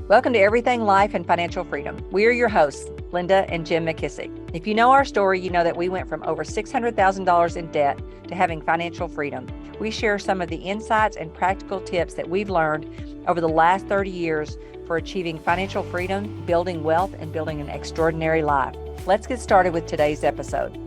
Welcome to Everything Life and Financial Freedom. We are your hosts, Linda and Jim McKissack. If you know our story, you know that we went from over $600,000 in debt to having financial freedom. We share some of the insights and practical tips that we've learned over the last 30 years for achieving financial freedom, building wealth, and building an extraordinary life. Let's get started with today's episode.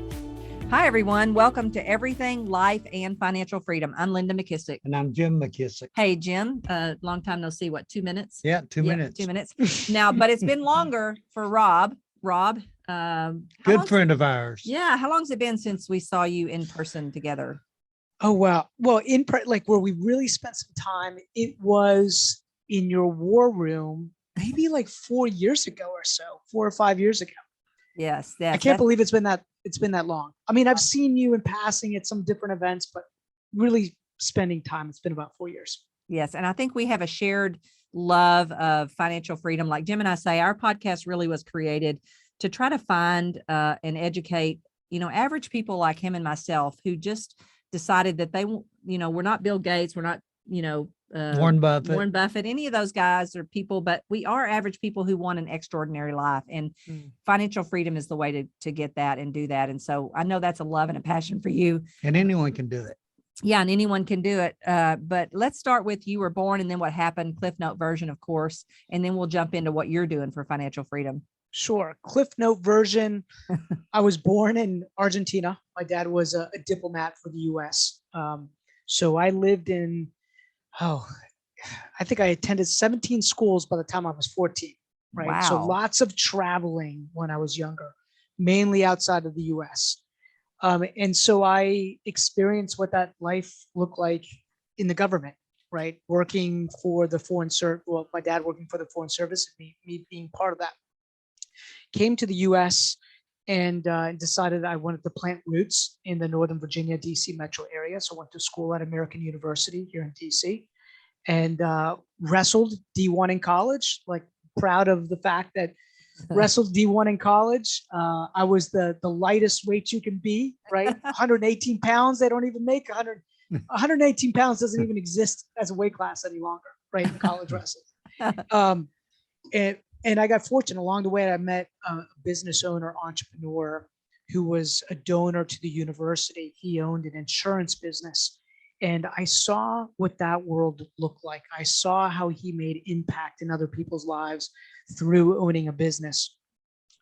Hi, everyone. Welcome to Everything Life and Financial Freedom. I'm Linda McKissack. And I'm Jim McKissack. Hey, Jim. Long time no see. What, 2 minutes? Yeah, 2 minutes. 2 minutes. Now, but it's been longer for Rob. Rob. Good friend of ours. Yeah. How long has it been since we saw you in person together? Oh, wow. Well, like where we really spent some time, it was in your war room, maybe like 4 years ago or so, 4 or 5 years ago. Yes. I can't believe it's been that long. I mean, I've seen you in passing at some different events, but really spending time, it's been about 4 years. Yes. And I think we have a shared love of financial freedom. Like Jim and I say, our podcast really was created to try to find and educate, average people like him and myself who just decided that they, we're not Bill Gates, we're not, Warren Buffett, any of those guys or people, but we are average people who want an extraordinary life, and financial freedom is the way to get that and do that. And so I know that's a love and a passion for you. And anyone can do it. Yeah. And anyone can do it. But let's start with you were born and then what happened, Cliff Note version, of course, and then we'll jump into what you're doing for financial freedom. Sure. Cliff Note version. I was born in Argentina. My dad was a diplomat for the US. So I lived in, I think I attended 17 schools by the time I was 14, right? Wow. So lots of traveling when I was younger, mainly outside of the US. And so I experienced what that life looked like in the government, right? Working for the Foreign Service, well, my dad working for the Foreign Service and me being part of that. Came to the US and decided I wanted to plant roots in the Northern Virginia, DC metro area. So I went to school at American University here in DC and wrestled D1 in college, like proud of the fact that wrestled D1 in college. I was the lightest weight you can be, right? 118 pounds. They don't even make 118 pounds doesn't even exist as a weight class any longer, right? In college wrestling. And I got fortunate along the way. I met a business owner, entrepreneur who was a donor to the university. He owned an insurance business. And I saw what that world looked like. I saw how he made impact in other people's lives through owning a business.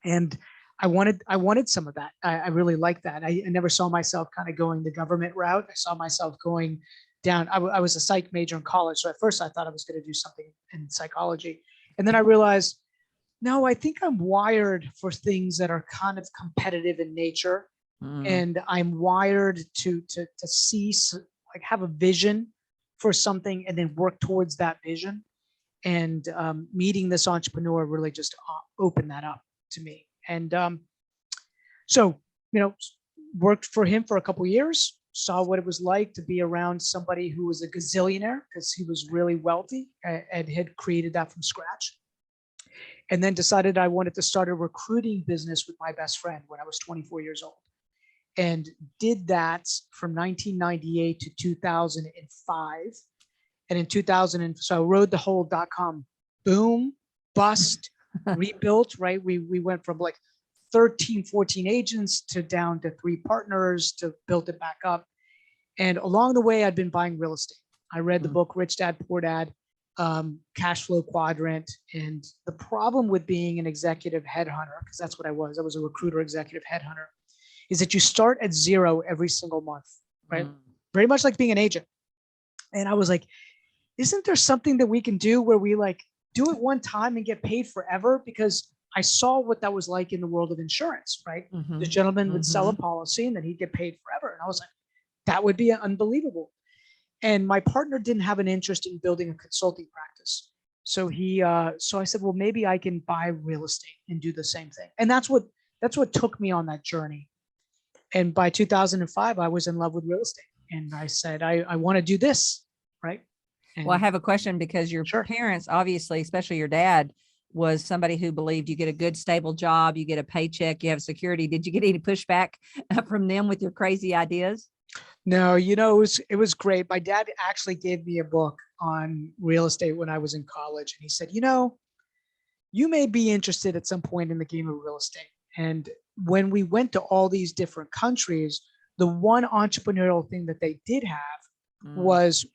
And I wanted some of that. I really liked that. I never saw myself kind of going the government route. I saw myself going down. I was a psych major in college. So at first I thought I was going to do something in psychology. And then I realized, no, I think I'm wired for things that are kind of competitive in nature. And I'm wired to see, like have a vision for something and then work towards that vision. And meeting this entrepreneur really just opened that up to me. And so, worked for him for a couple of years, saw what it was like to be around somebody who was a gazillionaire because he was really wealthy and had created that from scratch. And then decided I wanted to start a recruiting business with my best friend when I was 24 years old. And did that from 1998 to 2005. And in 2000, so I rode the whole .com boom, bust, rebuilt, right? We went from like 13, 14 agents to down to 3 partners to build it back up. And along the way, I'd been buying real estate. I read the book, Rich Dad, Poor Dad, Cash Flow Quadrant. And the problem with being an executive headhunter, because that's what I was a recruiter, executive headhunter, is that you start at zero every single month, right? Very much like being an agent. And I was like, isn't there something that we can do where we like do it one time and get paid forever? Because I saw what that was like in the world of insurance, right? The gentleman would sell a policy and then he'd get paid forever. And I was like, that would be unbelievable. And my partner didn't have an interest in building a consulting practice. So I said, well, maybe I can buy real estate and do the same thing. And that's what took me on that journey. And by 2005, I was in love with real estate. And I said, I want to do this, right? And well, I have a question because your parents, obviously, especially your dad, was somebody who believed you get a good, stable job, you get a paycheck, you have security. Did you get any pushback from them with your crazy ideas? No, it was great. My dad actually gave me a book on real estate when I was in college. And he said, you may be interested at some point in the game of real estate. And when we went to all these different countries, the one entrepreneurial thing that they did have was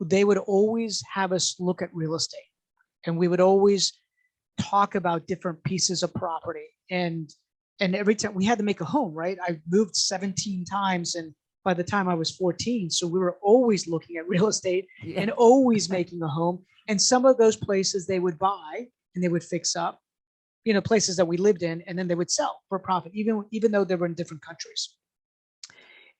they would always have us look at real estate, and we would always talk about different pieces of property. And every time we had to make a home, right? I moved 17 times, and by the time I was 14, so we were always looking at real estate and always making a home. And some of those places they would buy and they would fix up, places that we lived in, and then they would sell for profit, even though they were in different countries.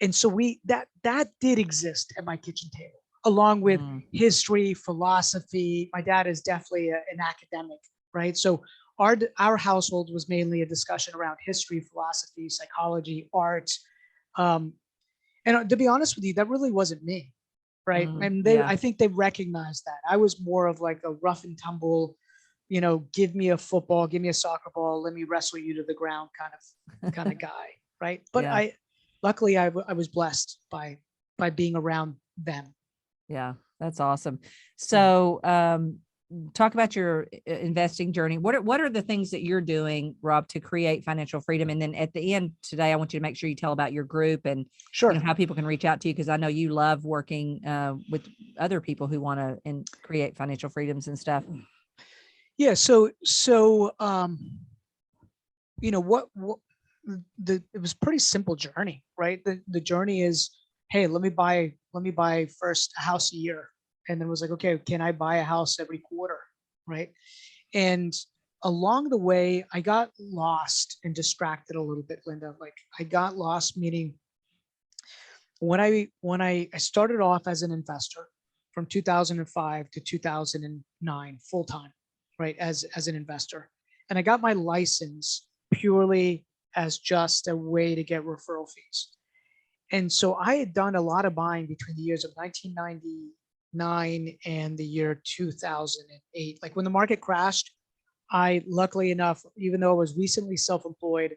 And so that did exist at my kitchen table, along with history, philosophy. My dad is definitely an academic, right? So our household was mainly a discussion around history, philosophy, psychology, art. And to be honest with you, that really wasn't me, right? And I think they recognized that. I was more of like a rough and tumble, give me a football, give me a soccer ball, let me wrestle you to the ground kind of guy, right? But luckily I was blessed by being around them. Yeah, that's awesome. So talk about your investing journey. What are the things that you're doing, Rob, to create financial freedom? And then at the end today, I want you to make sure you tell about your group and how people can reach out to you, because I know you love working with other people who want to create financial freedoms and stuff. Yeah. So it was a pretty simple journey, right? The journey is, hey, let me buy first a house a year. And then it was like, okay, can I buy a house every quarter? Right. And along the way, I got lost and distracted a little bit, Linda. Like I got lost, meaning when I started off as an investor from 2005 to 2009, full time, right, as an investor. And I got my license purely as just a way to get referral fees. And so I had done a lot of buying between the years of 1999 and the year 2008. Like when the market crashed, I, luckily enough, even though I was recently self-employed,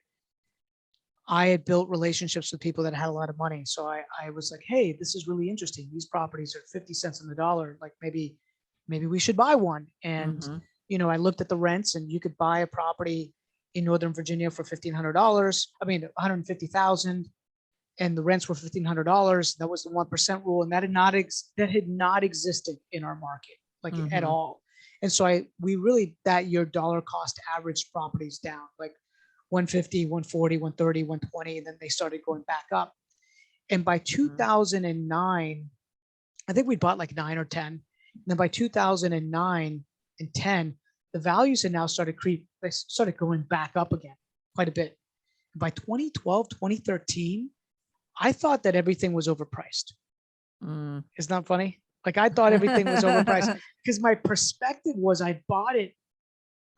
I had built relationships with people that had a lot of money. So I was like, hey, this is really interesting. These properties are 50 cents on the dollar. Like maybe we should buy one. And, I looked at the rents, and you could buy a property in Northern Virginia for $1,500. I mean, $150,000. And the rents were $1,500. That was the 1% rule. And that had not existed in our market, like at all. And so we really that year dollar cost averaged properties down like 150, 140, 130, 120. And then they started going back up. And by 2009, I think we bought like 9 or 10. And then by 2009 and 10, the values had now started they started going back up again quite a bit. And by 2012, 2013, I thought that everything was overpriced. Isn't that funny? Like I thought everything was overpriced because my perspective was I bought it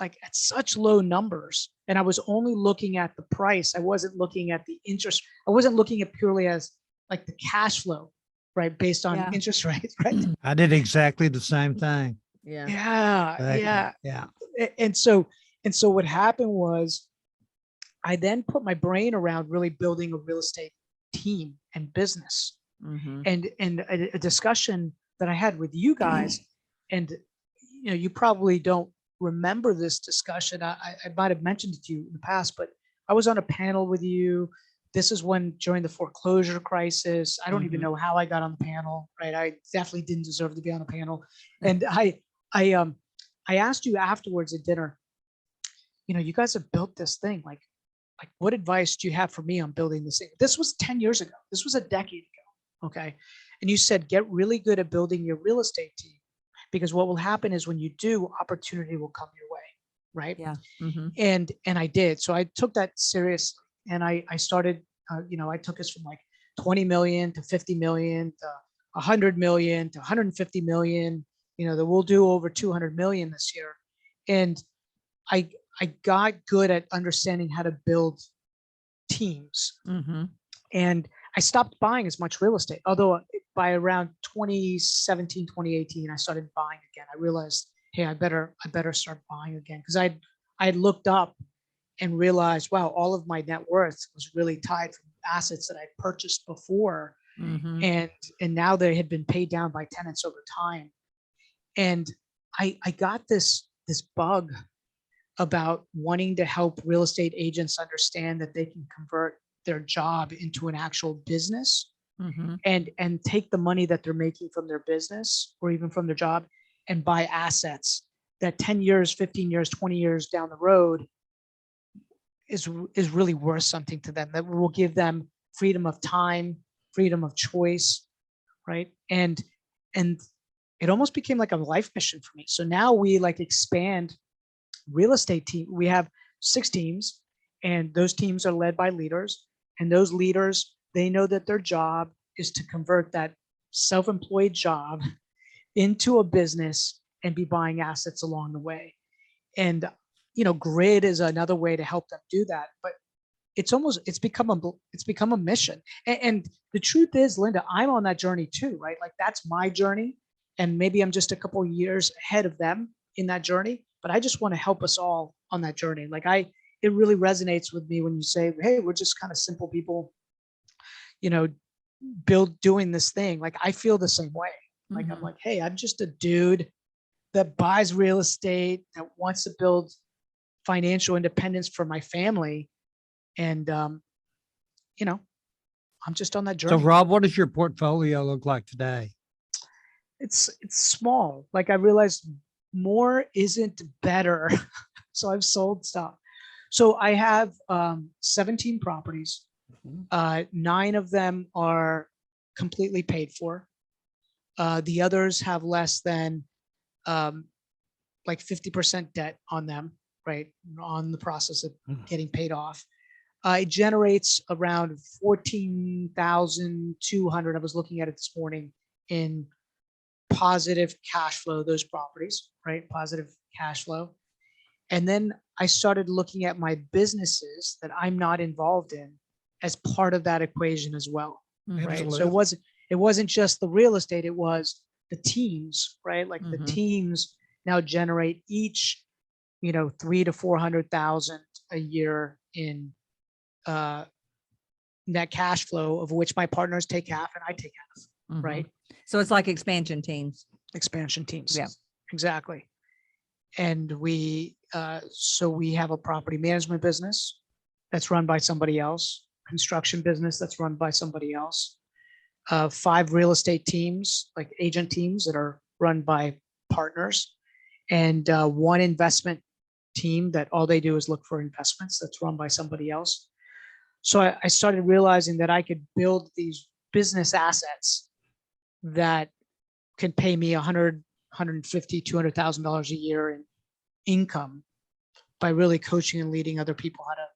like at such low numbers, and I was only looking at the price. I wasn't looking at the interest. I wasn't looking at purely as like the cash flow, right? Based on interest rates, right? I did exactly the same thing. Yeah. And so what happened was I then put my brain around really building a real estate team and business. And a discussion that I had with you guys, and you probably don't remember this discussion. I might have mentioned it to you in the past, but I was on a panel with you. This is during the foreclosure crisis. I don't even know how I got on the panel, right? I definitely didn't deserve to be on the panel. And I asked you afterwards at dinner, you guys have built this thing. Like what advice do you have for me on building this thing? This was 10 years ago. This was a decade ago. Okay. And you said, get really good at building your real estate team, because what will happen is when you do, opportunity will come your way. Right. Yeah. And I did. So I took that seriously, and I started, I took us from like 20 million to 50 million to 100 million to 150 million, that we'll do over 200 million this year. And I got good at understanding how to build teams. And I stopped buying as much real estate. Although by around 2017, 2018, I started buying again. I realized, hey, I better start buying again, because I had looked up and realized, wow, all of my net worth was really tied from assets that I purchased before, and now they had been paid down by tenants over time. And I got this bug about wanting to help real estate agents understand that they can convert their job into an actual business Mhm. and take the money that they're making from their business or even from their job and buy assets that 10 years, 15 years, 20 years down the road is really worth something to them, that will give them freedom of time, freedom of choice, right? And it almost became like a life mission for me. So now we like expand real estate team. We have 6 teams, and those teams are led by leaders. And those leaders, they know that their job is to convert that self-employed job into a business and be buying assets along the way. And grid is another way to help them do that. But it's become a mission. And the truth is, Linda, I'm on that journey too, right? Like that's my journey, and maybe I'm just a couple of years ahead of them in that journey. But I just want to help us all on that journey. It really resonates with me when you say, "Hey, we're just kind of simple people, you know, doing this thing." Like I feel the same way. Like I'm like, "Hey, I'm just a dude that buys real estate, that wants to build financial independence for my family." And, I'm just on that So journey. Rob, what does your portfolio look like today? It's small. Like I realized more isn't better. So I've sold stuff. So I have 17 properties. 9 of them are completely paid for. The others have less than like 50% debt on them, right? On the process of getting paid off. It generates around 14,200. I was looking at it this morning in positive cash flow, those properties, right? Positive cash flow. And then I started looking at my businesses that I'm not involved in as part of that equation as well, right? So it wasn't just the real estate, it was the teams, right? Like the teams now generate each, 300 to 400,000 a year in net cash flow, of which my partners take half and I take half, right? So it's like expansion teams. Expansion teams. Yeah, exactly. And so we have a property management business that's run by somebody else, construction business that's run by somebody else, 5 real estate teams, like agent teams that are run by partners, and 1 investment team that all they do is look for investments that's run by somebody else. So I started realizing that I could build these business assets that can pay me $100, $150, $200,000 a year in income by really coaching and leading other people how to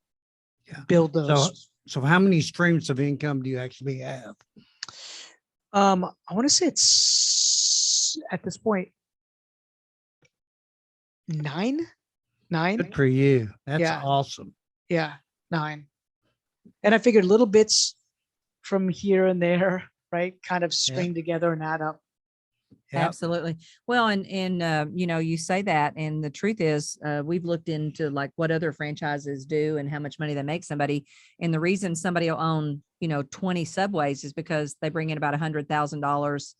build those. So how many streams of income do you actually have? I want to say it's at this point 9. Good for you. That's Yeah. awesome. Yeah, 9. And I figured little bits from here and there, right, kind of string together and add up. Yep. Absolutely. Well, and you say that, and the truth is, we've looked into like what other franchises do and how much money they make somebody. And the reason somebody will own, 20 subways is because they bring in about $100,000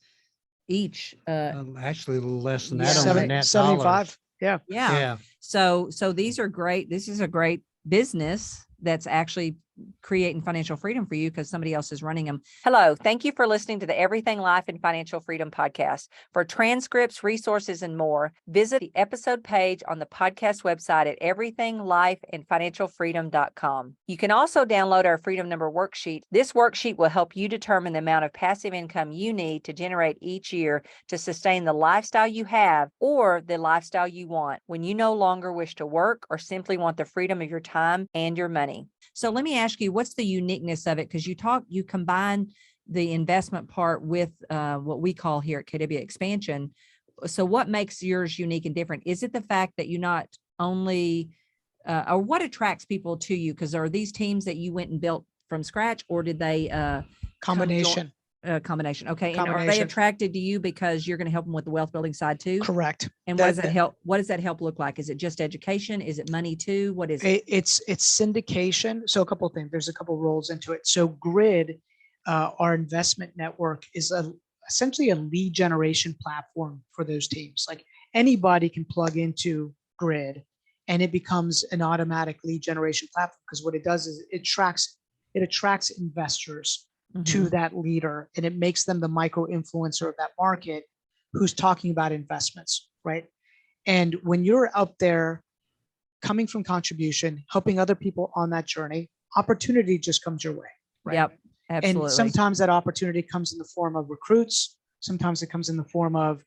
each. Actually, a little less than that. Yeah. On the net 75. dollars. Yeah. Yeah. So these are great. This is a great business that's actually creating financial freedom for you because somebody else is running them. Hello. Thank you for listening to the Everything Life and Financial Freedom podcast. For transcripts, resources, and more, visit the episode page on the podcast website at everythinglifeandfinancialfreedom.com. You can also download our Freedom Number worksheet. This worksheet will help you determine the amount of passive income you need to generate each year to sustain the lifestyle you have or the lifestyle you want when you no longer wish to work or simply want the freedom of your time and your money. So let me ask you, what's the uniqueness of it? Because you combine the investment part with what we call here at KW expansion. So what makes yours unique and different? Is it the fact that you not only, or what attracts people to you? Because are these teams that you went and built from scratch, or did they Combination. Combination? Okay. And are they Combination. attracted to you because you're going to help them with the wealth building side too? Correct. And what does that help? What does that help look like? Is it just education? Is it money too? What is it? It's syndication. So a couple of things. There's a couple of roles into it. So Grid, our investment network, is essentially a lead generation platform for those teams. Like anybody can plug into Grid and it becomes an automatic lead generation platform, because what it does is it attracts investors to Mhm. that leader, and it makes them the micro influencer of that market who's talking about investments, right? And when you're out there coming from contribution, helping other people on that journey, opportunity just comes your way, right? Yep, And absolutely. sometimes that opportunity comes in the form of recruits. Sometimes it comes in the form of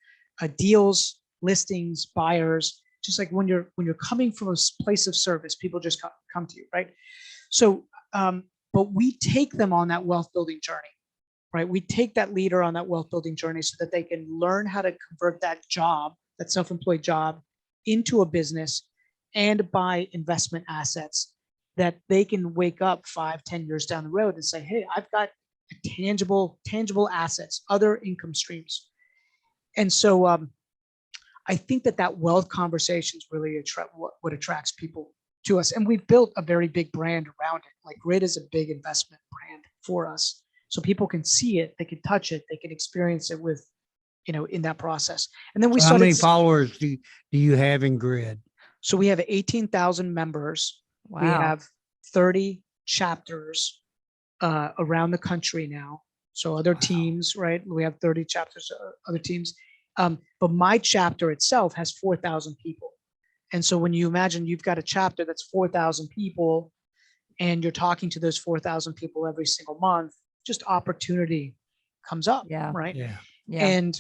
deals, listings, buyers. Just like when you're coming from a place of service, people just come to you, right? So, but we take them on that wealth building journey, right? We take that leader on that wealth building journey so that they can learn how to convert that job, that self-employed job, into a business and buy investment assets that they can wake up 5, 10 years down the road and say, hey, I've got tangible assets, other income streams. And so I think that wealth conversation is really what attracts people to us. And we've built a very big brand around it. Like Grid is a big investment brand for us. So people can see it, they can touch it, they can experience it with, in that process. And then we So how started. many followers do you have in Grid? So we have 18,000 members. We Wow. have 30 chapters around the country now. So other teams, right? We have 30 chapters, other teams. But my chapter itself has 4,000 people. And so when you imagine you've got a chapter that's 4,000 people and you're talking to those 4,000 people every single month, just opportunity comes up, Yeah. right? Yeah. Yeah.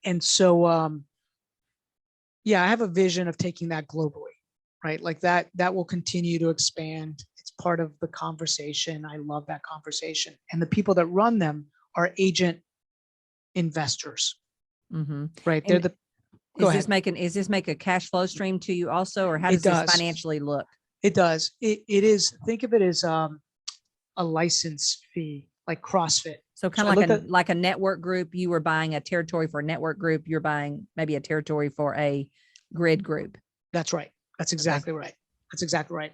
And so, yeah, I have a vision of taking that globally, right? Like that will continue to expand. It's part of the conversation. I love that conversation. And the people that run them are agent investors, Mhm. right? They're And the, go is ahead. this make a cash flow stream to you also, or how It does this does. financially look? It does. It is, think of it as a license fee, like CrossFit. So kind I of looked at, like a network group. You were buying a territory for a network group. You're buying maybe a territory for a Grid group. that's right. That's Okay. exactly right. That's exactly right.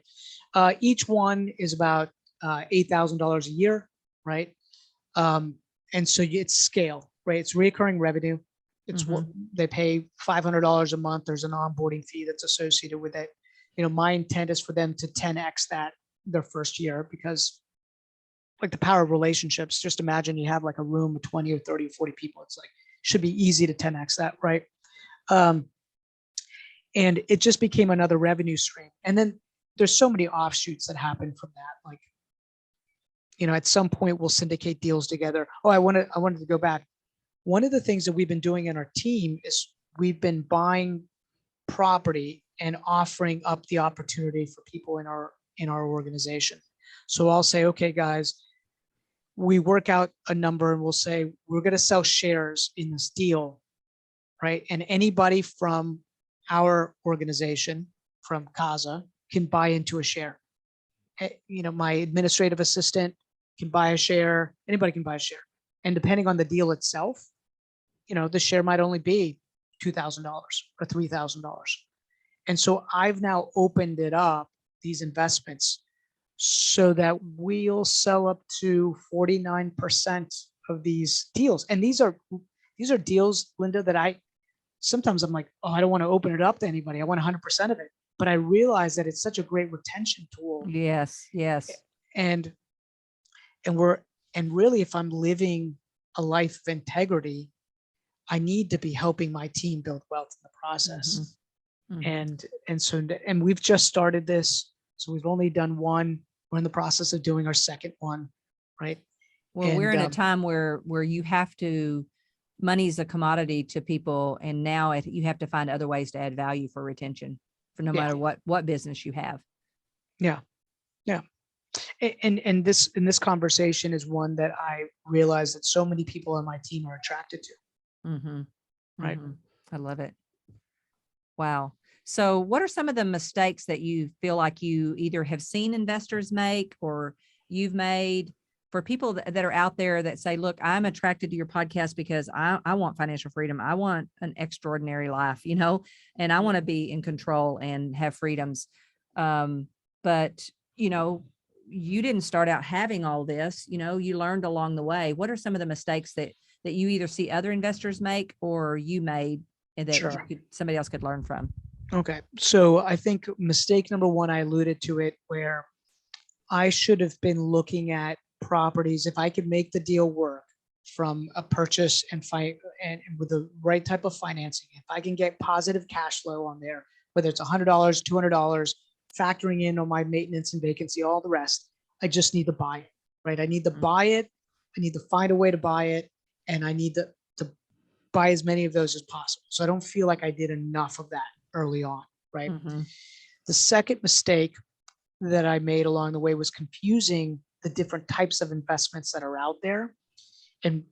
Each one is about $8,000 a year, right? And so it's scale, right? It's recurring revenue. It's what they pay $500 a month. There's an onboarding fee that's associated with it. My intent is for them to 10x that their first year, because like the power of relationships, just imagine you have like a room of 20 or 30 or 40 people. It's like, should be easy to 10x that, right? And it just became another revenue stream. And then there's so many offshoots that happen from that. Like, at some point we'll syndicate deals together. Oh, I wanted to go back. One of the things that we've been doing in our team is we've been buying property and offering up the opportunity for people in our organization. So I'll say, okay, guys, we work out a number and we'll say, we're going to sell shares in this deal, right? And anybody from our organization, from CAZA, can buy into a share. My administrative assistant can buy a share. Anybody can buy a share. And depending on the deal itself, the share might only be $2,000 or $3,000. And so I've now opened it up, these investments, so that we'll sell up to 49% of these deals. And these are deals, Linda, that sometimes I'm like, oh, I don't want to open it up to anybody. I want 100% of it. But I realize that it's such a great retention tool. Yes. Yes. And really, if I'm living a life of integrity, I need to be helping my team build wealth in the process. And we've just started this. So we've only done one. We're in the process of doing our second one, right? Well, we're in a time where you have to, money's a commodity to people, and now you have to find other ways to add value for retention, for no matter what business you have. Yeah. And this conversation is one that I realize that so many people on my team are attracted to. Right. I love it. Wow. So what are some of the mistakes that you feel like you either have seen investors make or you've made, for people that are out there that say, look, I'm attracted to your podcast because I want financial freedom. I want an extraordinary life, and I want to be in control and have freedoms. But, you didn't start out having all this, you learned along the way. What are some of the mistakes that you either see other investors make or you made, and that somebody else could learn from? Okay. So I think mistake number one, I alluded to it, where I should have been looking at properties. If I could make the deal work from a purchase and with the right type of financing, if I can get positive cash flow on there, whether it's $100, $200, factoring in on my maintenance and vacancy, all the rest, I just need to buy it, right? I need to buy it. I need to find a way to buy it. And I need to buy as many of those as possible. So I don't feel like I did enough of that early on, right? Mhm. The second mistake that I made along the way was confusing the different types of investments that are out there. And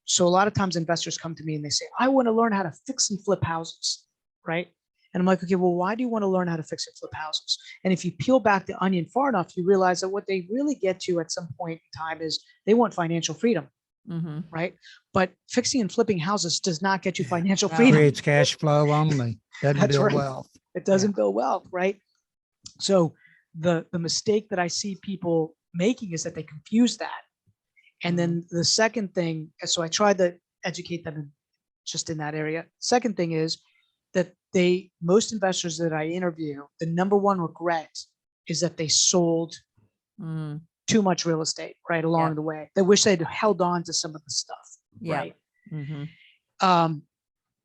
so a lot of times investors come to me and they say, I want to learn how to fix and flip houses, right? And I'm like, okay, well, why do you want to learn how to fix and flip houses? And if you peel back the onion far enough, you realize that what they really get to at some point in time is they want financial freedom, Mhm. right? But fixing and flipping houses does not get you Yeah. financial No. freedom. Creates cash flow only. Doesn't That's build right. wealth. It doesn't build wealth, right? So the mistake that I see people making is that they confuse that. And then the second thing, so I tried to educate them just in that area. Second thing is that most investors that I interview, the number one regret is that they sold Mm. too much real estate right along Yep. the way. They wish they'd held on to some of the stuff, Yeah. right? Mhm.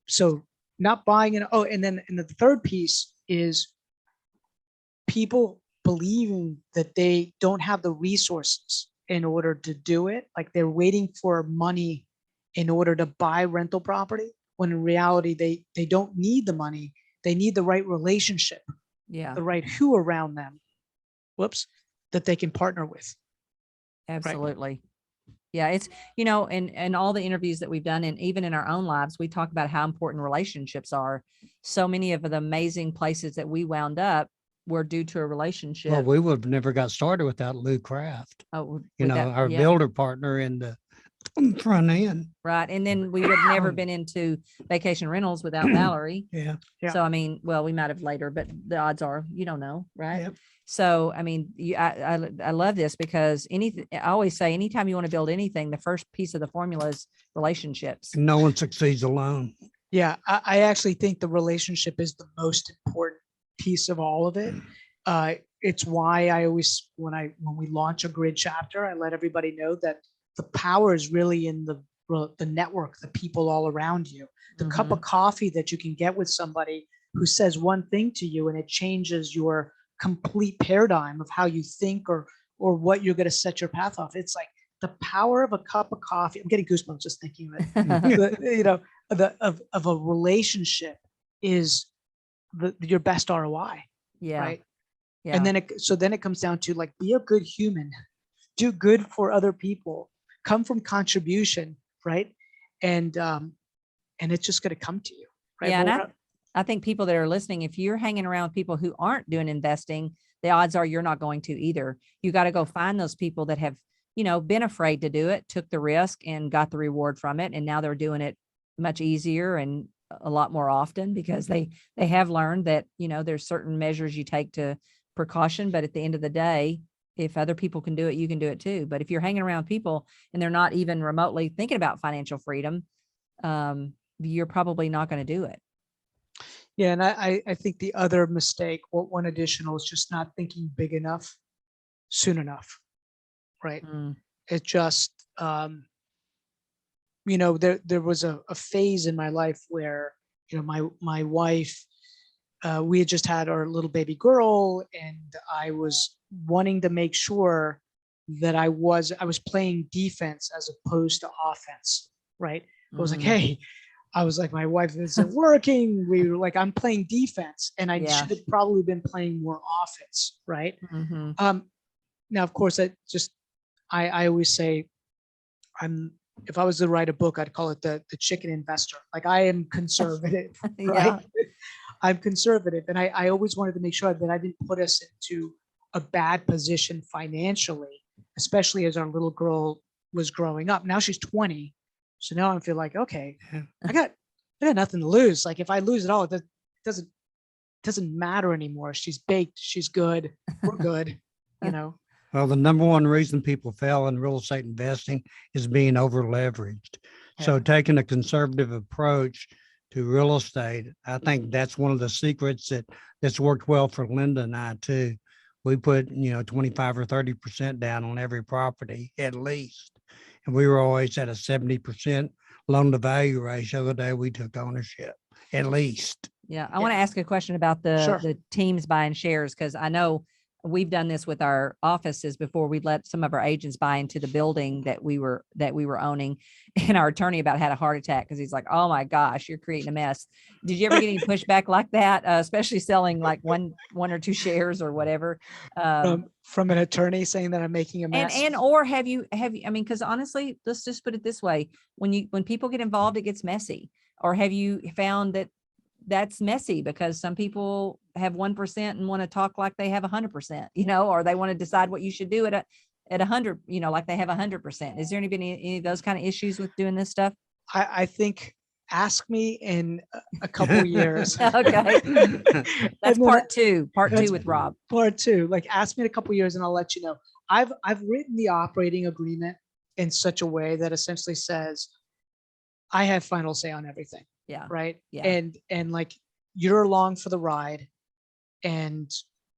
So not buying it. Oh, and the third piece is people believing that they don't have the resources in order to do it. Like they're waiting for money in order to buy rental property, when in reality, they don't need the money. They need the right relationship, Yeah. the right who around them, whoops, that they can partner with. Absolutely. Yeah, it's, and all the interviews that we've done, and even in our own lives, we talk about how important relationships are. So many of the amazing places that we wound up were due to a relationship. Well, we would have never got started without Lou Kraft, Oh, our yeah, builder partner in the front end. right. And then we would have never been into vacation rentals without Valerie. Yeah. Yeah. So, I mean, well, we might have later, but the odds are you don't know, right? Yep. So, I mean, I love this because I always say, anytime you want to build anything, the first piece of the formula is relationships. No one succeeds alone. Yeah, I actually think the relationship is the most important piece of all of it. It's why I always, when we launch a grid chapter, I let everybody know that the power is really in the network, the people all around you, the cup of coffee that you can get with somebody who says one thing to you and it changes your complete paradigm of how you think or what you're going to set your path off. It's like the power of a cup of coffee. I'm getting goosebumps just thinking of it. Of a relationship is your best ROI. Yeah. Right. Yeah. And then it comes down to like, be a good human, do good for other people, come from contribution. Right. And it's just going to come to you. Right. Yeah. And I think people that are listening, if you're hanging around with people who aren't doing investing, the odds are you're not going to either. You got to go find those people that have, been afraid to do it, took the risk and got the reward from it. And now they're doing it much easier and a lot more often because they have learned that, there's certain measures you take to precaution. But at the end of the day, if other people can do it, you can do it too. But if you're hanging around people and they're not even remotely thinking about financial freedom, you're probably not going to do it. Yeah. And I think the other mistake, one additional, is just not thinking big enough soon enough. Right. It just, there was a phase in my life where, my wife, we had just had our little baby girl, and I was wanting to make sure that I was playing defense as opposed to offense. Right. I was like, hey, my wife isn't working. We were like, I'm playing defense, and I should have probably been playing more offense. Right. Now, of course, I always say, if I was to write a book, I'd call it the chicken investor. Like, I am conservative, right? I'm conservative. And I always wanted to make sure that I didn't put us into a bad position financially, especially as our little girl was growing up. Now she's 20. So now I feel like, okay, I got nothing to lose. Like, if I lose it all, it doesn't matter anymore. She's baked. She's good. We're good. Well, the number one reason people fail in real estate investing is being over leveraged. So taking a conservative approach to real estate. I think that's one of the secrets that's worked well for Linda and I too. We put, 25 or 30% down on every property at least. And we were always at a 70% loan to value ratio the day we took ownership, at least. Yeah. I want to ask a question about Sure. the teams buying shares, because I know we've done this with our offices before. We'd let some of our agents buy into the building that we were owning, and our attorney about had a heart attack because he's like, "Oh my gosh, you're creating a mess." Did you ever get any pushback like that, especially selling like one or two shares or whatever? From an attorney saying that I'm making a mess. Or have you, I mean, because honestly, let's just put it this way: when people get involved, it gets messy. Or have you found that that's messy because some people have 1% and want to talk like they have 100%, or they want to decide what you should do at 100, like they have 100%. Is there any of those kind of issues with doing this stuff? I think ask me in a couple of years. Okay. That's part two with Rob. Part two, like ask me in a couple of years and I'll let you know. I've written the operating agreement in such a way that essentially says I have final say on everything. Yeah. Right. Yeah. And like you're along for the ride, and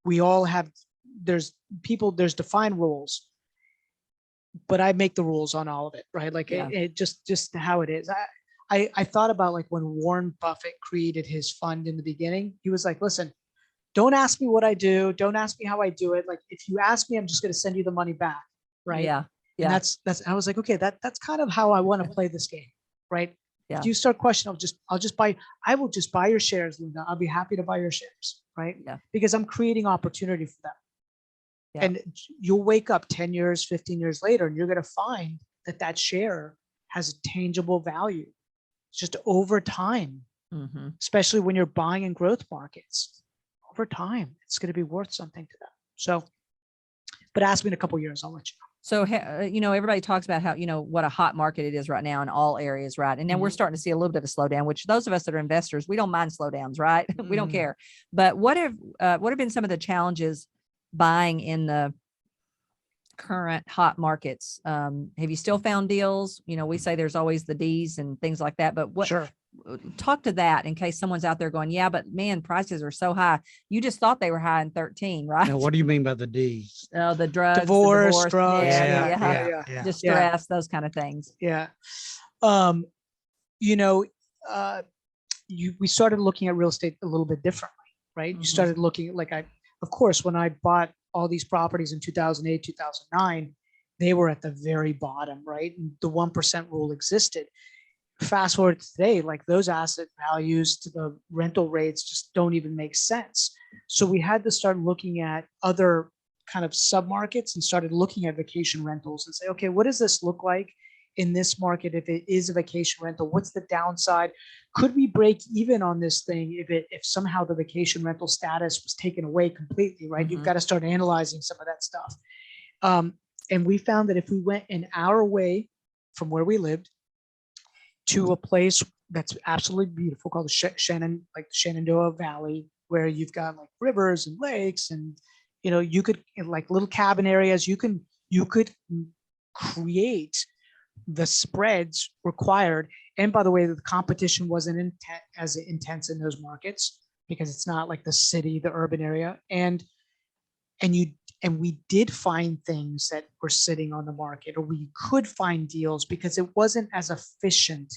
we all have, there's defined rules, but I make the rules on all of it. Right. Like it just how it is. I thought about like when Warren Buffett created his fund in the beginning, he was like, listen, don't ask me what I do. Don't ask me how I do it. Like if you ask me, I'm just going to send you the money back. Right. Yeah. Yeah. And that's, I was like, okay, that's kind of how I want to play this game. Right. Yeah. If you start questioning, I will just buy your shares, Linda. I'll be happy to buy your shares. Right. Yeah. Because I'm creating opportunity for them. Yeah. And you'll wake up 10 years, 15 years later, and you're going to find that share has a tangible value just over time, especially when you're buying in growth markets. Over time, it's going to be worth something to them. So, but ask me in a couple of years, I'll let you know. So, everybody talks about how, what a hot market it is right now in all areas, right? And now we're starting to see a little bit of slowdown, which those of us that are investors, we don't mind slowdowns, right? We don't care. But what have been some of the challenges buying in the current hot markets? Have you still found deals? We say there's always the D's and things like that, but Sure. Talk to that in case someone's out there going, yeah, but man, prices are so high. You just thought they were high in 13, right? Now, what do you mean by the D's? Oh, the drugs, Divorce, the drugs, yeah. Distress, those kind of things. Yeah. We started looking at real estate a little bit differently, right? You started looking at of course, when I bought all these properties in 2008, 2009, they were at the very bottom, right? And the 1% rule existed. Fast forward to today, like those asset values to the rental rates just don't even make sense. So we had to start looking at other kind of submarkets and started looking at vacation rentals and say, okay, what does this look like in this market? If it is a vacation rental, what's the downside? Could we break even on this thing if somehow the vacation rental status was taken away completely, right? You've got to start analyzing some of that stuff. And we found that if we went an hour away from where we lived to a place that's absolutely beautiful called the Shenandoah Valley, where you've got like rivers and lakes, and you could, in like little cabin areas, you could create the spreads required. And by the way, the competition wasn't as intense in those markets because it's not like the city, the urban area. And we did find things that were sitting on the market, or we could find deals because it wasn't as efficient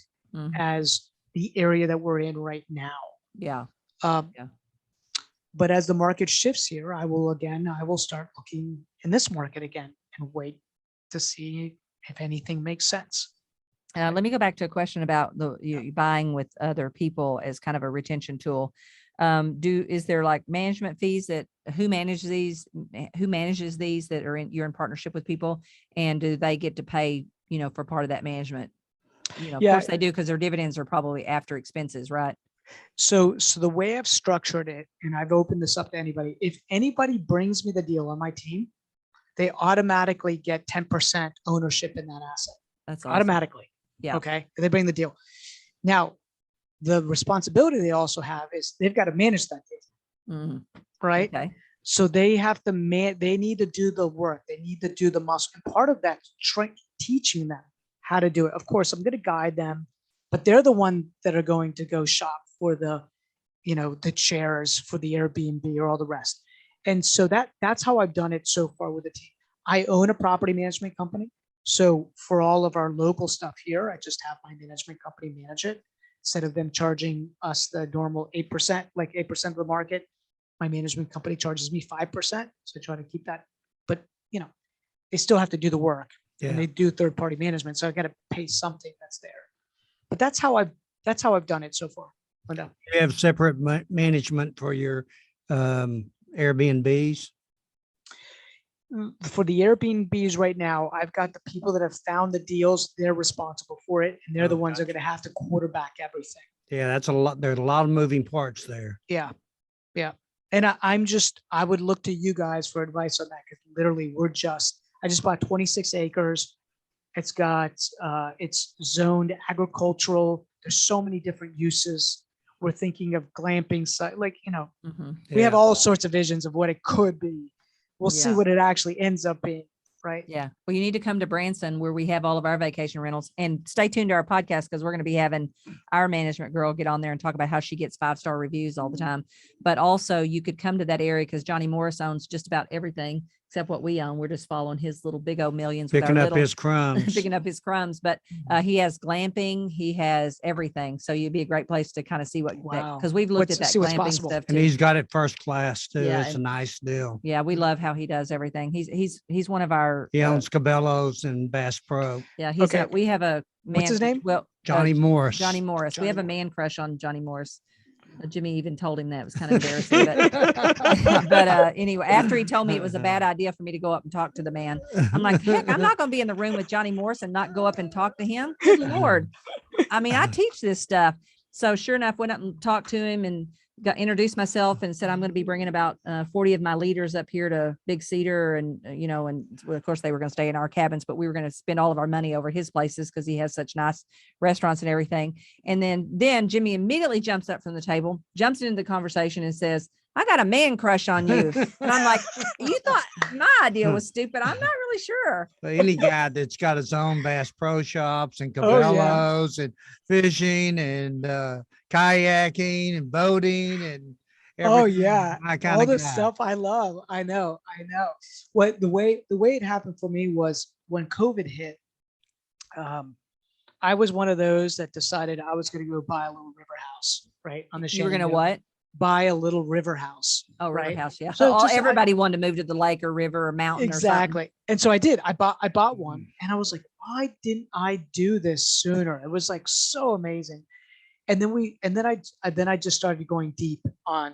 as the area that we're in right now. Yeah. But as the market shifts here, I will start looking in this market again and wait to see if anything makes sense. Let me go back to a question about you buying with other people as kind of a retention tool. Is there like management fees who manages these that you're in partnership with people, and do they get to pay, for part of that management? Of course they do, because their dividends are probably after expenses, right? So the way I've structured it, and I've opened this up to anybody, if anybody brings me the deal on my team, they automatically get 10% ownership in that asset. That's awesome. Automatically. Yeah. Okay. They bring the deal. Now, the responsibility they also have is they've got to manage that deal. Right. Okay. So they have to they need to do the work. They need to do the muscle. And part of that is teaching them how to do it. Of course, I'm going to guide them but they're the one that are going to go shop for the, the chairs for the Airbnb or all the rest. And so that's how I've done it so far with the team. I own a property management company. So for all of our local stuff here, I just have my management company manage it. Instead of them charging us the normal 8%, like 8% of the market, my management company charges me 5%. So I try to keep that, but they still have to do the work and they do third-party management. So I got to pay something that's there. But that's how I've done it so far, Linda. You have separate management for your Airbnbs? For the Airbnbs right now, I've got the people that have found the deals. They're responsible for it, and they're the ones that are going to have to quarterback everything. Yeah, that's a lot. There's a lot of moving parts there. Yeah. And I would look to you guys for advice on that, because literally I just bought 26 acres. It's got, it's zoned agricultural. There's so many different uses. We're thinking of glamping site, we have all sorts of visions of what it could be. We'll see what it actually ends up being. Right. Yeah. Well, you need to come to Branson where we have all of our vacation rentals, and stay tuned to our podcast, because we're going to be having our management girl get on there and talk about how she gets 5-star reviews all the time. But also you could come to that area because Johnny Morris owns just about everything except what we own. We're just following his little big old millions. Picking up his crumbs. Picking up his crumbs. But he has glamping. He has everything. So you'd be a great place to kind of see because we've looked at that glamping stuff too. And he's got it first class too. Yeah, it's a nice deal. Yeah, we love how he does everything. He's one of our. He owns Cabela's and Bass Pro. Yeah, we have a man. What's his name? Well, Johnny Morris. Johnny Morris. We have a man crush on Johnny Morris. Jimmy even told him that. It was kind of embarrassing. But anyway, after he told me it was a bad idea for me to go up and talk to the man, I'm like, heck, I'm not going to be in the room with Johnny Morris and not go up and talk to him. Good Lord. I mean, I teach this stuff. So sure enough, went up and talked to him and introduced myself and said, I'm going to be bringing about 40 of my leaders up here to Big Cedar. And, and of course they were going to stay in our cabins, but we were going to spend all of our money over his places because he has such nice restaurants and everything. And then Jimmy immediately jumps up from the table, jumps into the conversation and says, I got a man crush on you. And I'm like, you thought my idea was stupid. I'm not really sure. But any guy that's got his own Bass Pro Shops and Cabela's and fishing and kayaking and boating and everything. All the stuff I love. I know. What the way it happened for me was when COVID hit, I was one of those that decided I was going to go buy a little river house, right? On the You were going to what? Buy a little river house. Oh, right? River house. Yeah. So everybody wanted to move to the lake or river or mountain. Exactly. Or and so I did. I bought one, and I was like, why didn't I do this sooner? It was like so amazing. And then I just started going deep on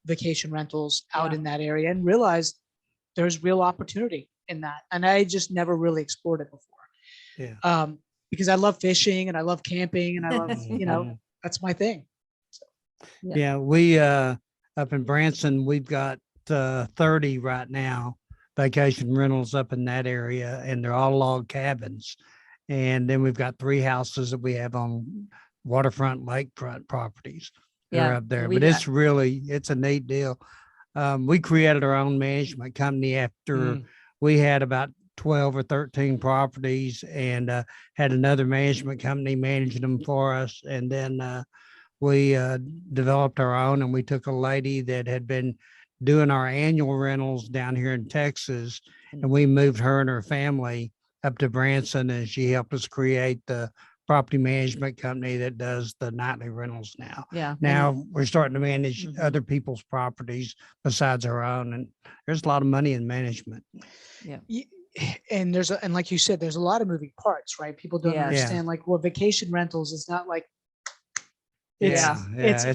vacation rentals out in that area and realized there's real opportunity in that. And I just never really explored it before. Yeah. Because I love fishing and I love camping and I love, that's my thing. Yeah, we up in Branson, we've got 30 right now, vacation rentals up in that area, and they're all log cabins. And then we've got 3 houses that we have on waterfront, lakefront properties. They're up there, but it's a neat deal. We created our own management company after we had about 12 or 13 properties and had another management company managing them for us. And then we developed our own, and we took a lady that had been doing our annual rentals down here in Texas, and we moved her and her family up to Branson, and she helped us create the property management company that does the nightly rentals now. Yeah. Now we're starting to manage other people's properties besides our own, and there's a lot of money in management. Yeah. And and like you said, there's a lot of moving parts, right? People don't understand vacation rentals is not like it's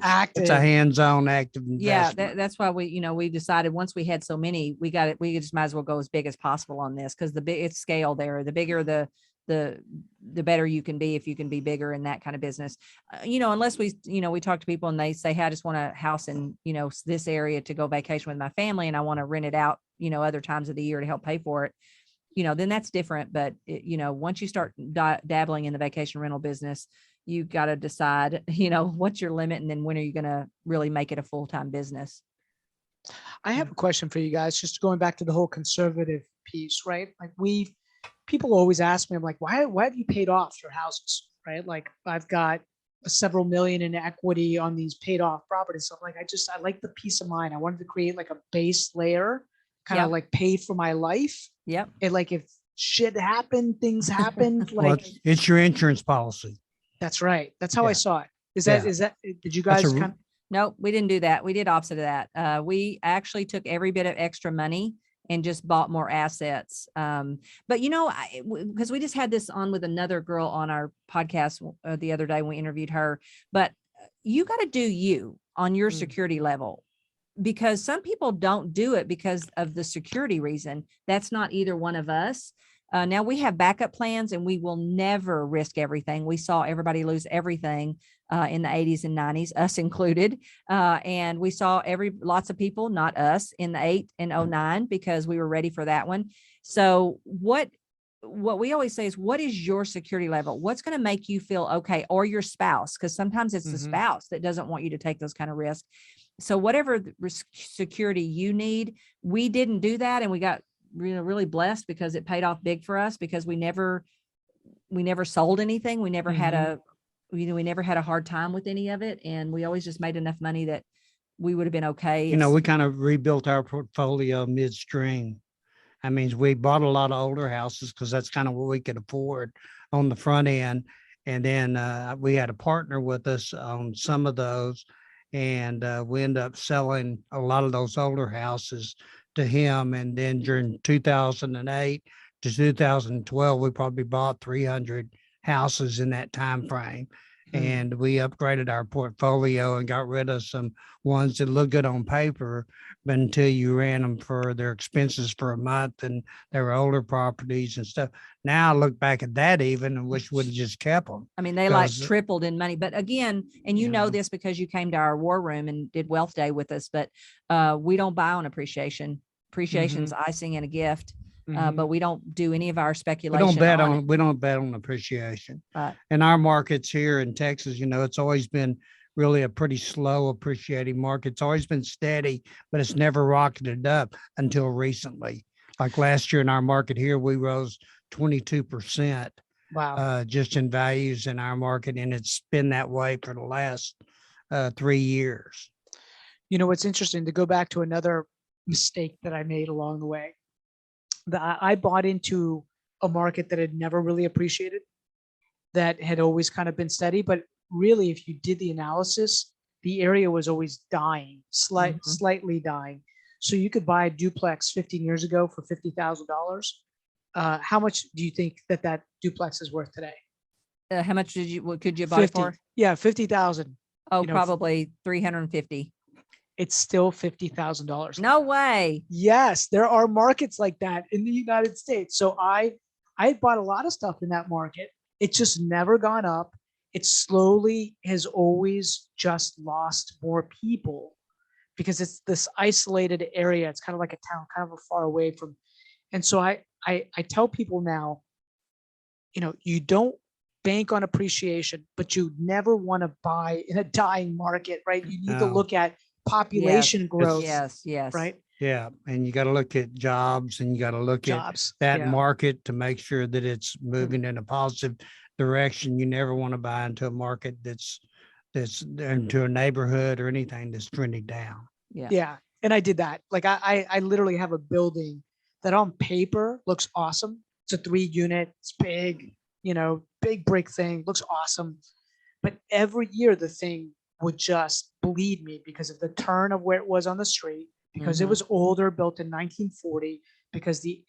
active. It's a hands-on active investment. Yeah, that's why we decided once we had so many, we just might as well go as big as possible on this, because it's scale there. The bigger the better you can be if you can be bigger in that kind of business. Unless we talk to people and they say, hey, I just want a house in, this area to go vacation with my family, and I want to rent it out, other times of the year to help pay for it. Then that's different. But once you start dabbling in the vacation rental business, you got to decide, what's your limit, and then when are you going to really make it a full-time business? I have a question for you guys, just going back to the whole conservative piece, right? Like people always ask me, I'm like, why have you paid off your houses, right? Like I've got several million in equity on these paid off properties. So like, I like the peace of mind. I wanted to create like a base layer, kind of Yep. like pay for my life. Yep. And like, if shit happened, things happened, Well, like, it's your insurance policy. that's right. That's how I Yeah. saw it. Yeah. Did you That's guys a- kind of, Nope, we didn't do that. We did opposite of that. We actually took every bit of extra money and just bought more assets. But because we just had this on with another girl on our podcast the other day when we interviewed her, but you got to do you on your security level, because some people don't do it because of the security reason. That's not either one of us. Now we have backup plans, and we will never risk everything. We saw everybody lose everything in the 80s and 90s, us included. And we saw lots of people, not us, in the 8 and 09, because we were ready for that one. So what we always say is, what is your security level? What's going to make you feel okay? Or your spouse, because sometimes it's the spouse that doesn't want you to take those kind of risks. So whatever security you need, we didn't do that. And we got really blessed because it paid off big for us, because we never sold anything. We never had we never had a hard time with any of it. And we always just made enough money that we would have been okay. We kind of rebuilt our portfolio midstream. That means we bought a lot of older houses because that's kind of what we could afford on the front end. And then we had a partner with us on some of those. And we ended up selling a lot of those older houses to him. And then during 2008 to 2012, we probably bought 300 houses in that time frame. And we upgraded our portfolio and got rid of some ones that look good on paper, but until you ran them for their expenses for a month and they were older properties and stuff. Now I look back at that even and wish we'd have just kept them. I mean, they like tripled in money. But again, and you know this because you came to our war room and did Wealth Day with us, but we don't buy on appreciation. Appreciation's icing and a gift. But we don't do any of our speculation. We don't bet on appreciation. Right. In our markets here in Texas, it's always been really a pretty slow appreciating market. It's always been steady, but it's never rocketed up until recently. Like last year in our market here, we rose 22%. wow. Just in values in our market. And it's been that way for the last 3 years. What's interesting, to go back to another mistake that I made along the way, that I bought into a market that had never really appreciated, that had always kind of been steady. But really, if you did the analysis, the area was always dying, slightly dying. So you could buy a duplex 15 years ago for $50,000. How much do you think that duplex is worth today? How much could you buy 50. for? Yeah, 50,000. Oh, probably 350. It's still $50,000. No way. Yes, there are markets like that in the United States. So I bought a lot of stuff in that market. It's just never gone up. It slowly has always just lost more people because it's this isolated area. It's kind of like a town, kind of far away from. And so I tell people now, you don't bank on appreciation, but you never want to buy in a dying market, right? You need to look at population growth. Yes. Right. Yeah. And you got to look at jobs, and you got to look at that market to make sure that it's moving in a positive direction. You never want to buy into a market that's into a neighborhood or anything that's trending down. Yeah. Yeah. And I did that. Like I literally have a building that on paper looks awesome. It's a 3-unit, it's big, big brick thing, looks awesome. But every year the thing would just bleed me because of the turn of where it was on the street, because it was older, built in 1940, because it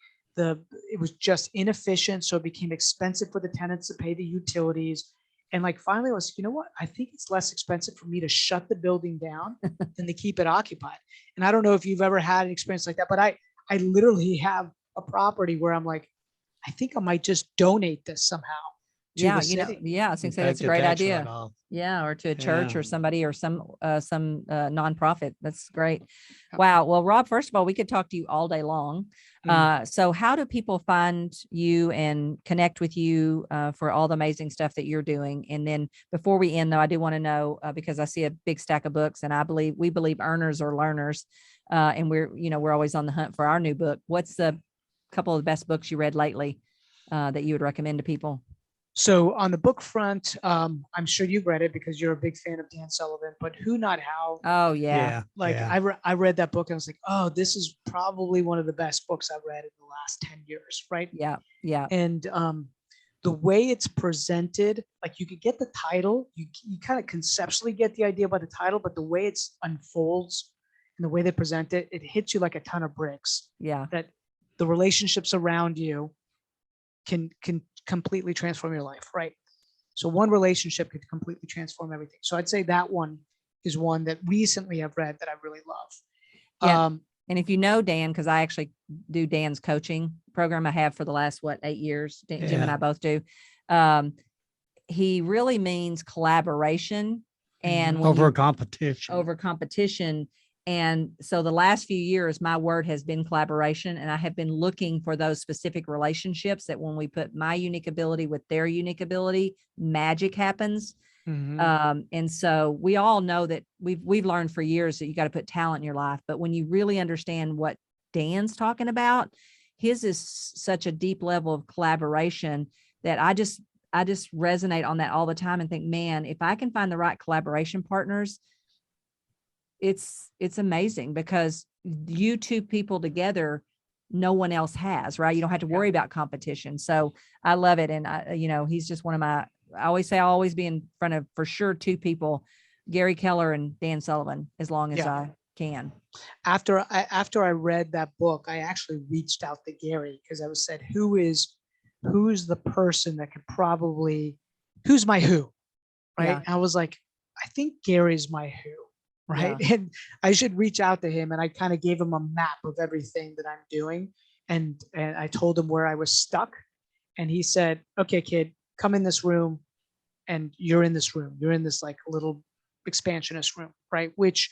was just inefficient. So it became expensive for the tenants to pay the utilities. And like finally I was, you know what? I think it's less expensive for me to shut the building down than to keep it occupied. And I don't know if you've ever had an experience like that, but I literally have a property where I'm like, I think I might just donate this somehow. Yeah, I think that's a great idea. Yeah, or to a church or somebody or some nonprofit. That's great. Wow. Well, Rob, first of all, we could talk to you all day long. So how do people find you and connect with you for all the amazing stuff that you're doing? And then before we end, though, I do want to know, because I see a big stack of books, and we believe earners are learners, and we're always on the hunt for our new book. What's the couple of the best books you read lately that you would recommend to people? So on the book front, I'm sure you've read it because you're a big fan of Dan Sullivan, but Who Not How, Oh yeah. like yeah. I read that book and I was like, oh, this is probably one of the best books I've read in the last 10 years. Right. Yeah. Yeah. And the way it's presented, like you could get the title, you kind of conceptually get the idea about the title, but the way it's unfolds and the way they present it, it hits you like a ton of bricks Yeah. that the relationships around you can completely transform your life, right? So one relationship could completely transform everything. So I'd say that one is one that recently I've read that I really love. Yeah. And if you know Dan, because I actually do Dan's coaching program I have for the last, 8 years, Jim and Yeah. I both do. He really means collaboration and when Over you- a competition. over competition. And so the last few years, my word has been collaboration. And I have been looking for those specific relationships that when we put my unique ability with their unique ability, magic happens. And so we all know that we've learned for years that you got to put talent in your life. But when you really understand what Dan's talking about, his is such a deep level of collaboration that I just resonate on that all the time and think, man, if I can find the right collaboration partners, it's amazing because you two people together, no one else has, right? You don't have to worry about competition. So I love it. And he's just one of my, I always say I'll always be in front of for sure 2 people, Gary Keller and Dan Sullivan, as long as I can. After I read that book, I actually reached out to Gary because I was said, who's the person that could probably, who's my who, right? Yeah. And I was like, I think Gary's my who, right? And I should reach out to him. And I kind of gave him a map of everything that I'm doing. And I told him where I was stuck. And he said, okay, kid, come in this room. And you're in this room. You're in this like little expansionist room, right? Which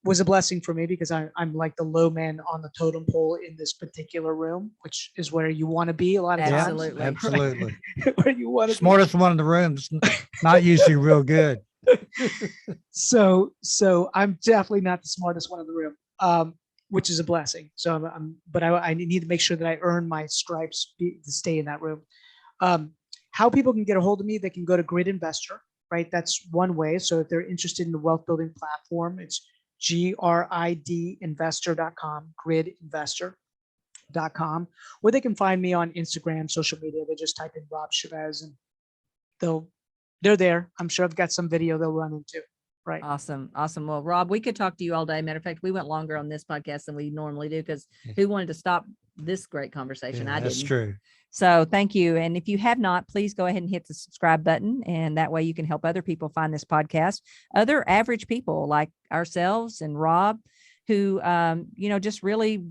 was a blessing for me because I'm like the low man on the totem pole in this particular room, which is where you want to be a lot of times. Absolutely. Absolutely. Where you want to Smartest one in the room. Not usually real good. So I'm definitely not the smartest one in the room, which is a blessing. So but I need to make sure that I earn my stripes to stay in that room. How people can get a hold of me, they can go to Grid Investor, right? That's one way. So if they're interested in the wealth building platform, it's gridinvestor.com, gridinvestor.com, or they can find me on Instagram, social media. They just type in Rob Chevez and they're there. I'm sure I've got some video they'll run into. Right. Awesome. Well, Rob, we could talk to you all day. Matter of fact, we went longer on this podcast than we normally do because who wanted to stop this great conversation? I didn't. That's true. So thank you. And if you have not, please go ahead and hit the subscribe button. And that way you can help other people find this podcast, other average people like ourselves and Rob, who, just really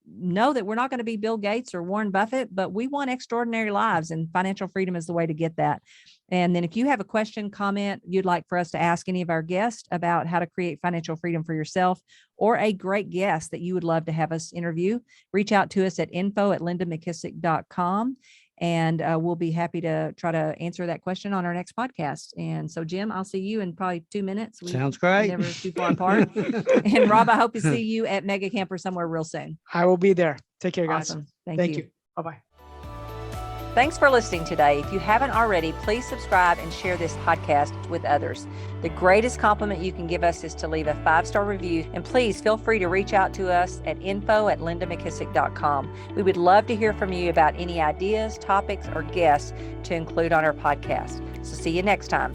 know that we're not going to be Bill Gates or Warren Buffett, but we want extraordinary lives, and financial freedom is the way to get that. And then if you have a question, comment you'd like for us to ask any of our guests about how to create financial freedom for yourself, or a great guest that you would love to have us interview, reach out to us at info@lindamckissick.com. And we'll be happy to try to answer that question on our next podcast. And so, Jim, I'll see you in probably 2 minutes. Sounds great. Never too far apart. And Rob, I hope to see you at Mega Camper somewhere real soon. I will be there. Take care, guys. Awesome. Thank you. Bye-bye. Thanks for listening today. If you haven't already, please subscribe and share this podcast with others. The greatest compliment you can give us is to leave a 5-star review. And please feel free to reach out to us at info@lindamckissick.com. We would love to hear from you about any ideas, topics, or guests to include on our podcast. So see you next time.